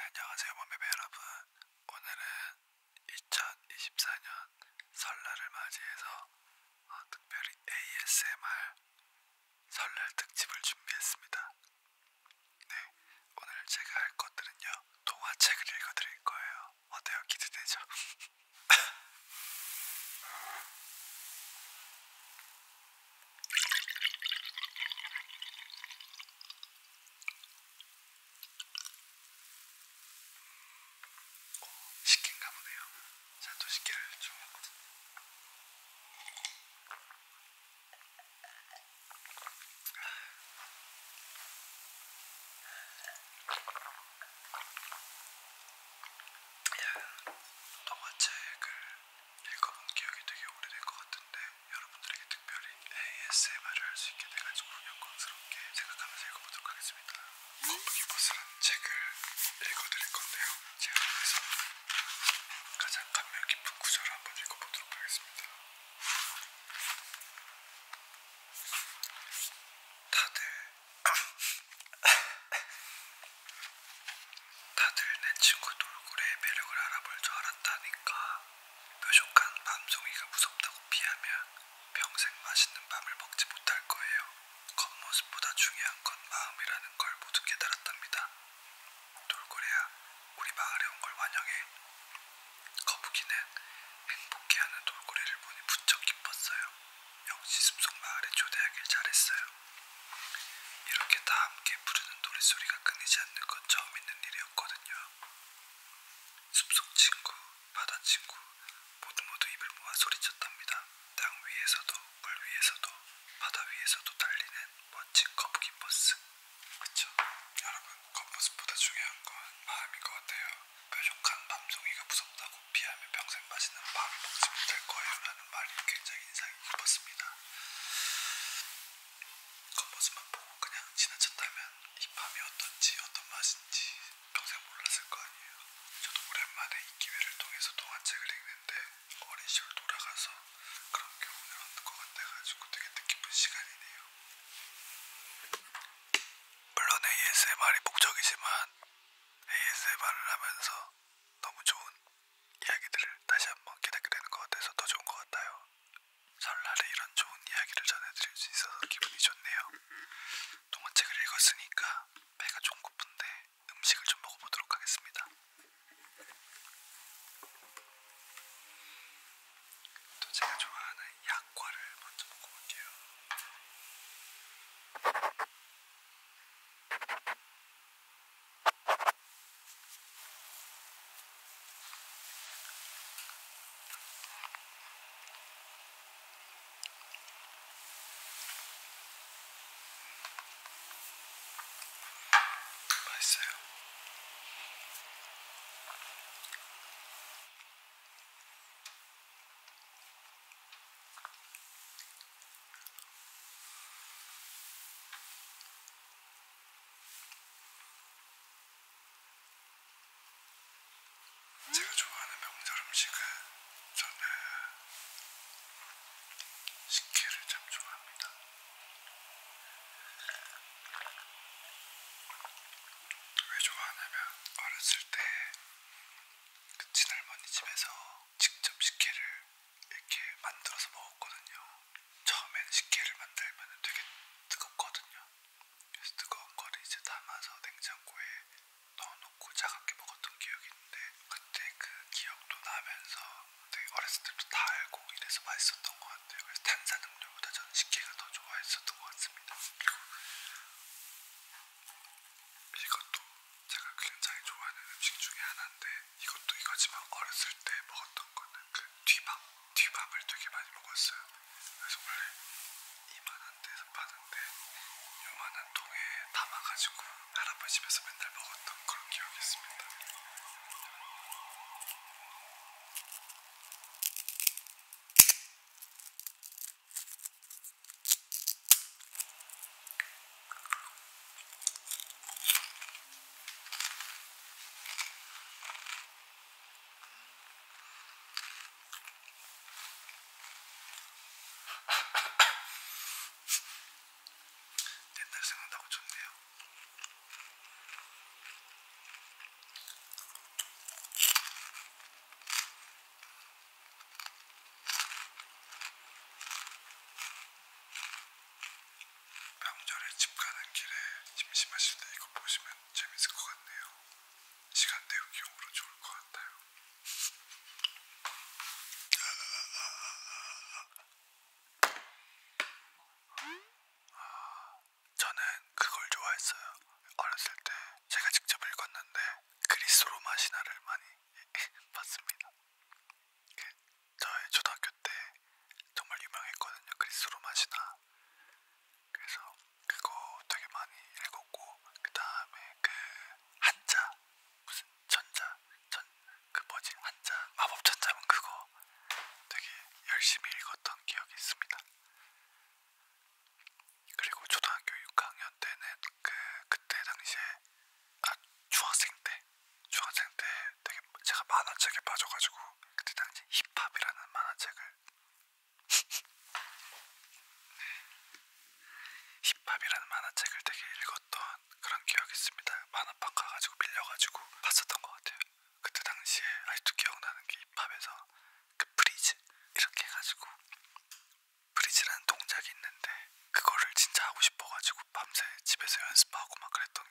안녕하세요, 몸베베 여러분. 오늘은 2024년 설날을 맞이해서 특별히 ASMR 설날 특집을 준비했습니다. 네, 오늘 제가 할 것들은요, 동화책을 읽어드릴 거예요. 어때요? 기대되죠? 식기인가 보네요. 저도 식기를 좋아하거든요. 동화책을 읽어본 기억이 되게 오래된 것 같은데 여러분들에게 특별히 ASMR을 할 수 있게 돼가지고 영광스럽게 생각하면서 읽어보도록 하겠습니다. 거북이 버스라는 책을 읽어드릴 건데요. 제가 여기서 가장 감명 깊은 구절을 한번 읽어보도록 하겠습니다. 다들 내 친구 돌고래의 매력을 알아볼 줄 알았다니까. 뾰족한 밤송이가 무섭다고 피하면 평생 맛있는 밤을 먹지 못할 거예요. 겉모습보다 중요한 건 마음이라는 걸 모두 깨달았답니다. 돌고래야, 우리 마을에 온 걸 환영해. 거북이는 행복해하는 돌고래를 보니 부쩍 기뻤어요. 역시 숲속 마을에 초대하길 잘했어요. 이렇게 다 함께 부르는 노랫소리가 끊이지 않는 건 처음 있는 일이었거든요. 숲속 친구, 바다 친구 모두 입을 모아 소리쳤답니다. 땅 위에서도 물 위에서도 바다 위에서도 달리는 멋진 거북이 버스. 그쵸? 여러분, 겉모습보다 중요한 건 마음인 것 같아요. 뾰족한 밤송이가 무섭다고 피하면 평생 맛있는 밥을 먹지 못할 거예요 라는 말이 굉장히 인상이 깊었습니다. 겉모습만 보고 그냥 지나쳤다면 이 밤이 어떤지 어떤 맛인지 평생 몰랐을 거 아니에요. 저도 오랜만에 이 기회를 통해서 동화책을 읽는데 어린 시절 돌아가서 그런 교훈을 얻는 것 같아가지고 되게 뜻깊은 시간이네요. 물론 ASMR이 목적이지만 ASMR을 하면서 너무 좋은 이야기들을 다시 한번 깨닫게 되는 것 같아서 더 좋은 것 같아요. 설날에 이런 좋은 이야기를 전해드릴 수 있어서 기분이 좋네요. 동화책을 읽었으니까 배가 좀 고픈데 음식을 좀 먹어보도록 하겠습니다. 또 제가 좋아하는 약과를 먼저 먹어볼게요. 맛있어요. 제가 좋아하는 명절 음식은 저는 식혜를 참 좋아합니다. 왜 좋아하냐면 어렸을 때 그 친할머니 집에서 직접 식혜를 이렇게 만들어서 먹었거든요. 처음엔 식혜를 만들면 되게 뜨겁거든요. 그래서 뜨거운 거를 이제 담아서 냉장고에 넣어놓고 차갑게 먹었던 기억이 있는데 그때 그 기억도 나면서 되게 어렸을 때부터 다 알고 이래서 맛있었던 것 같아요. 그래서 탄산음료보다 저는 식혜가 더 좋아했었던 것 같습니다. 이것도 제가 굉장히 좋아하는 음식 중에 하나인데 이것도 이거지만 어렸을 때 먹었던 거는 그 뒤밥을 되게 많이 먹었어요. 그래서 원래 이만한 데서 파는데 요만한 통에 담아가지고 할아버지 집에서 맨날 먹었던 그런 기억이 있습니다. 옛날 생각나고 좋네요. 만화책을 되게 읽었던 그런 기억이 있습니다. 만화방 가가지고 빌려가지고 봤었던 것 같아요. 그때 당시에 아직도 기억나는 게 힙합에서 그 프리즈 이렇게 해가지고 프리즈라는 동작이 있는데 그거를 진짜 하고 싶어가지고 밤새 집에서 연습하고 막 그랬던